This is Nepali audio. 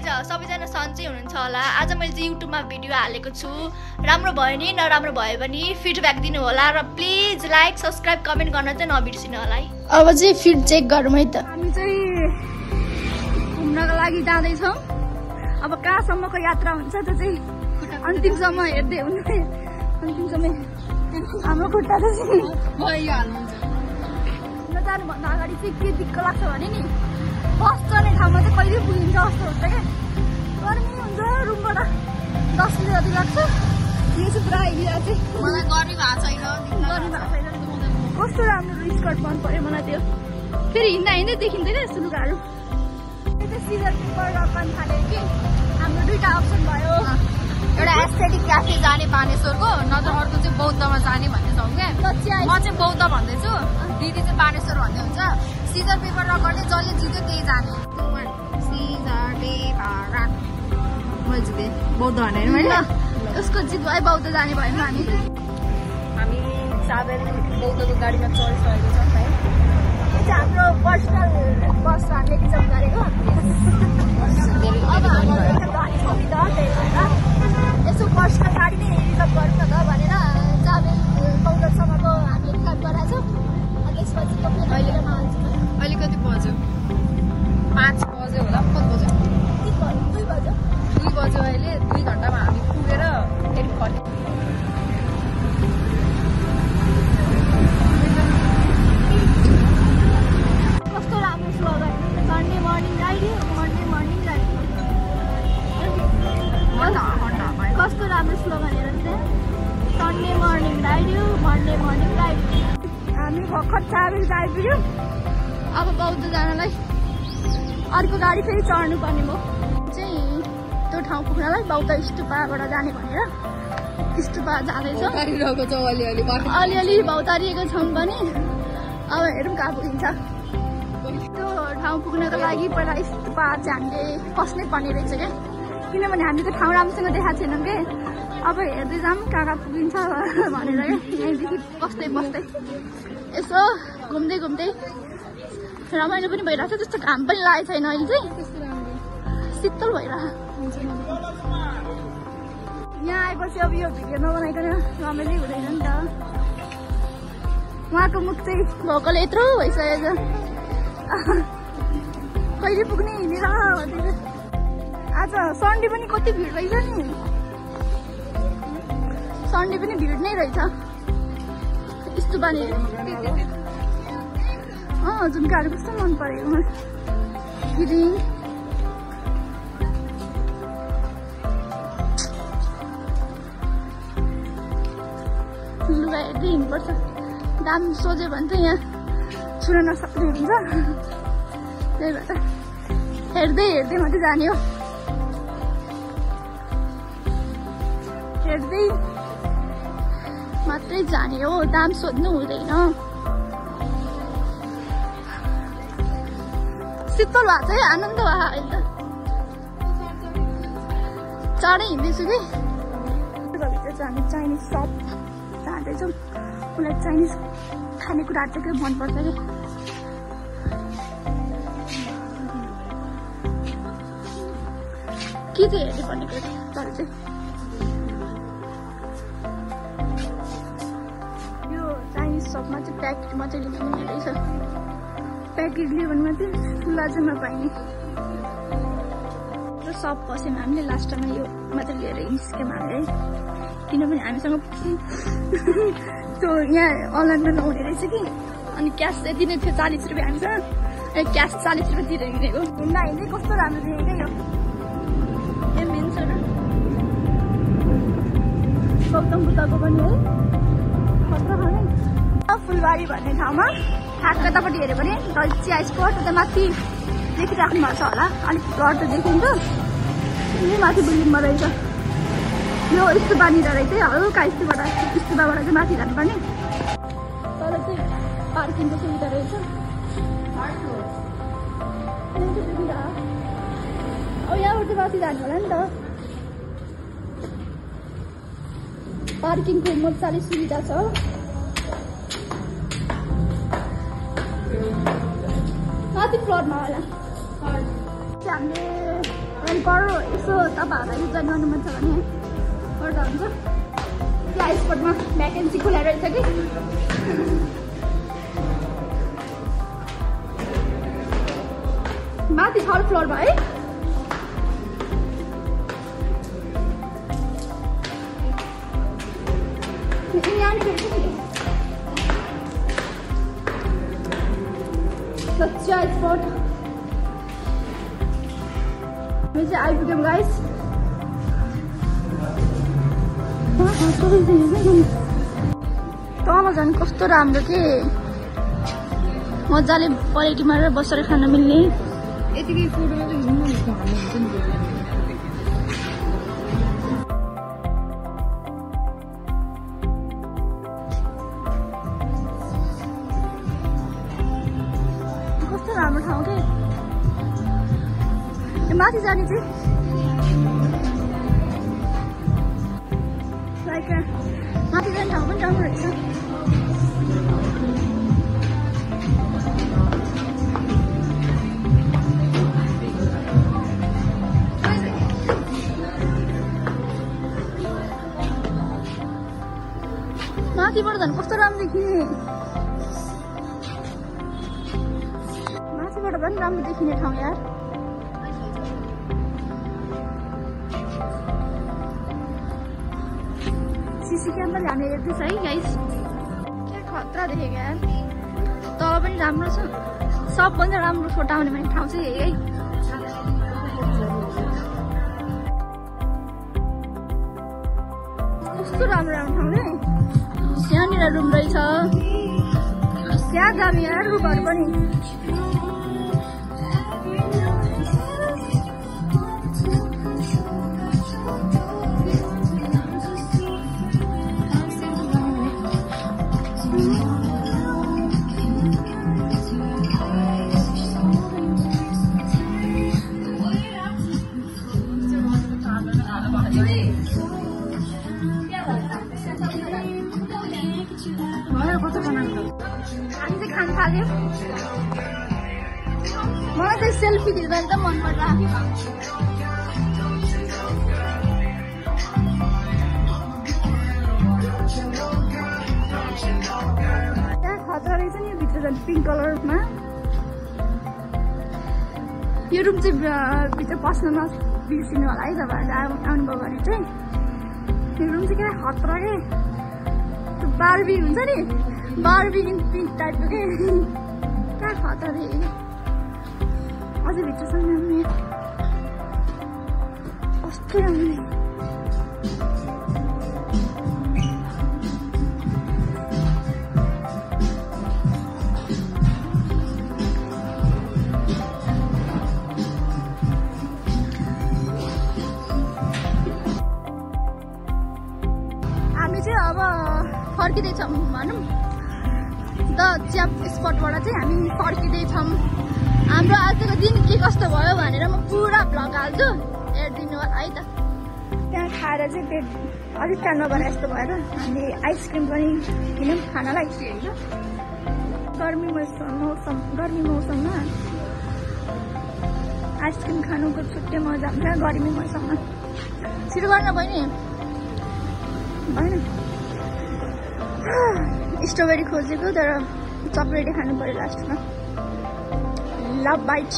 गाइज सबैजना सन्चै हुनुहुन्छ होला। आज मैले चाहिँ युट्युबमा भिडियो हालेको छु। राम्रो भयो नि नराम्रो भयो भने फिडब्याक दिनु होला र प्लिज लाइक सब्स्क्राइब कमेन्ट गर्न चाहिँ नबिर्सिनु होला है। अब चाहिँ फिड चेक गरौँ है त। हामी चाहिँ घुम्नको लागि जाँदैछौँ। अब कहाँसम्मको यात्रा हुन्छ त्यो चाहिँ अन्तिमसम्म हेर्दै हुने। अन्तिमसम्म हाम्रो खुट्टा चाहिँ नजानुभन्दा अगाडि चाहिँ के दिक्क लाग्छ भने नि बस चढ्ने ठाउँमा चाहिँ कहिले पुगिन्छ जस्तो हुन्छ क्या। गर्मी हुन्छ रुमबाट 10 मिनट जति लाग्छ। यो चाहिँ पुरा हिँडिरहेको चाहिँ मलाई गर्मी भएको छैन। कस्तो राम्रो स्कर्ट मन पर्यो मलाई त्यो। फेरि हिँड्दा हिँड्दै देखिँदैन यस्तो लुगाहरू। त्यो चाहिँ सिजर पेपर रकन थाल्यो कि हाम्रो दुईवटा अप्सन भयो। एउटा एस्थेटिक क्याफे जाने बानेश्वरको, नत्र अर्को चाहिँ बौद्धमा जाने भन्ने छौँ क्या। म चाहिँ बौद्ध भन्दैछु, दिदी चाहिँ बानेश्वर भन्ने हुन्छ। सिजर पेपर रकरले जसले जित्यो त्यही जाने। सिजर पेपर मैले जितेँ बौद्ध भनेर मैले। उसको जित भयो बौद्ध जाने भयो हामी चाबेल बौद्धको गाडीमा चढिसकेको छौँ है। यो चाहिँ हाम्रो पर्सनल बस हामीले रिजर्भ गरेको। अब हाम्रो गाडी छ नि त, त्यही भएर यसो पर्सनल गाडी नै रिजर्भ गरौँ न त भनेर चाबेल बौद्धसम्मको हामीले रिजर्भ गराएको छौँ। त्यसपछि अहिले कति बज्यो? 5 बज्यो होला। कति बज्यो? 2 बज्यो। 2 बज्यो अहिले। 2 घन्टामा हामी पुगेर फेरि फर्क्यौँ। कस्तो राम्रो slogan, Sunday morning ride, Monday morning ride. कस्तो राम्रो स्लोगन हेर नि, Sunday morning ride, Monday morning ride. हामी भर्खर चाबेल आइपुग्यो। अब बौद्ध जानलाई अर्को गाडी फेरि चढ्नु पर्ने भयो। चाहिँ त्यो ठाउँ पुग्नलाई बौद्ध स्तुपाबाट जाने भनेर स्तुपा जाँदैछौँ। अलिअलि भौतारिएको छौँ पनि अब हेरौँ कहाँ पुगिन्छ। त्यो ठाउँ पुग्नको लागि पहिला स्तुपा चाहिँ हामीले पस्नै पर्ने रहेछ क्या। किनभने हामीले त्यो ठाउँ राम्रोसँग देखाएको छैनौँ कि। अब हेर्दै जाऊँ कहाँ पुगिन्छ भनेर क्या। यहीँदेखि बस्दै बस्दै यसो घुम्दै घुम्दै रमाइलो पनि भइरहेको छ। त्यस्तो घाम पनि लागेको छैन अहिले चाहिँ, शीतल भइरहेको। यहाँ आएपछि अब यो भिडियो नबनाइकन रमाइलो हुँदैन नि त। उहाँको मुख चाहिँ भोकले यत्रो भइसकेको छ। कहिले पुग्ने हिँडेर भन्दै। आज सन्डे पनि कति भिड रहेछ नि। सन्डे पनि भिड नै रहेछ। यस्तो बानी झुम्काहरू कस्तो मन परेको मलाई। गिरिङ लुगा हेर्दै हिँड्नुपर्छ। दाम सोझ्यो भने चाहिँ यहाँ छुन नसक्ने हुन्छ। त्यही भएर हेर्दै हेर्दै मात्रै जाने हो। हेर्दै मात्रै जाने हो, दाम सोध्नु हुँदैन। शीतल भएको छ है, आनन्द भयो अहिले त। चढै हिँड्दैछु कि। भित्र चाहिँ हामी चाइनिज सप जाँदैछौँ। उसलाई चाइनिज खानेकुराहरू चाहिँ के मनपर्छ कि। के चाहिँ हेर्नु पर्ने तर चाहिँ यो चाइनिज सपमा चाहिँ प्याकेट मात्रै लिनु हुने रहेछ। प्याकेट लियो भने मात्रै खुला चाहिँ नपाइने। र सप पस्यौँ हामीले लास्टमा यो मात्रै लिएर निस्क्यौँ हामीले है। किनभने हामीसँग त्यो यहाँ अनलाइनमा नहुने रहेछ कि। अनि क्यास यति नै थियो 40 रुपियाँ हामीसँग। क्यास 40 रुपियाँ दिएर हिँडेको। हिँड्दा हिँड्दै कस्तो राम्रो देखेको यो गौतम बुद्धको पनि है। कस्तो खाने फुलबारी भन्ने ठाउँमा हातकतापट्टि हेऱ्यो भने चिया स्पट त माथि देखिराख्नु भएको छ होला। अलिक घर त देखिन्छ। यही माथि बिल्डिङमा रहेछ। यो स्तुपानिर रहेछ हल्का स्तुपाबाट चाहिँ माथि जानुपर्ने। तर चाहिँ पार्किङको सुविधा रहेछ। अब यहाँबाट चाहिँ माथि जानु होला नि त। पार्किङको मजाले सुविधा छ। माथि फ्लोरमा होला हामीले अनि पर यसो तपाईँहरूलाई युज गर्नु मन छ भने गर्दा हुन्छ। त्यो आइसपोर्टमा भ्याकेन्सी खुलेर रहेछ कि माथि 3rd फ्लोरमा है। सच्चा स्पॉट में से आइपुग्यौँ गाइस। तल झन् कस्तो राम्रो के मजाले पलेटी मारेर बसेर खान मिल्ने। यतिकै फोटोमा चाहिँ हिँड्नु हुन्छ नि। कस्तो राम्रो ठाउँ के माथि जाने चाहिँ माथि जाने ठाउँ पनि राम्रो रहेछ। माथिबाट झन् कस्तो राम्रो देखिने। माथिबाट पनि राम्रो देखिने ठाउँ यार। सीसी क्यामेराले हामीले हेर्दैछ है गाइस। क्या खतरा देखेको यार। तल पनि राम्रो छ। सबभन्दा राम्रो फोटो आउने भने ठाउँ चाहिँ है। कस्तो राम्रो राम्रो ठाउँ है। यहाँनिर रुम रहेछ। क्या दामी यार रुमहरू पनि। हामी चाहिँ खानु थाल्यौँ। मलाई चाहिँ सेल्फी खिच्दा एकदम मनपर्छ। त्यहाँ खतरा रहेछ नि भित्र झन् पिङ्क कलरमा। यो रुम चाहिँ भित्र पस्न नबिर्सिनु होला है तपाईँहरूले आउनुभयो भने चाहिँ। यो रुम चाहिँ क्या खतरा के बार्बी हुन्छ नि बार्बी इन पिङ्क टाइपको के क्या खतरा देखेँ। अझै भित्रसम्म राम्रो कस्तो राम्रो। हामी चाहिँ अब फर्किँदैछौँ भनौँ द च्याप स्पटबाट चाहिँ हामी फर्किँदैछौँ। हाम्रो आजको दिन के कस्तो भयो भनेर म पुरा भ्लग हाल्छु हेरिदिनु होला है त। त्यहाँ खाएर चाहिँ पेट अलिक टाढ नभएर यस्तो भएर हामीले आइसक्रिम पनि किन्यौँ खानालाई। गर्मी मौसममा आइसक्रिम खानुको छुट्टै मजा हुन्छ गर्मी मौसममा। छिटो गर्न बहिनी भएन। स्ट्रबेरी खोजेको तर चक्लेटै खानु पर्यो लास्टमा। Love bite.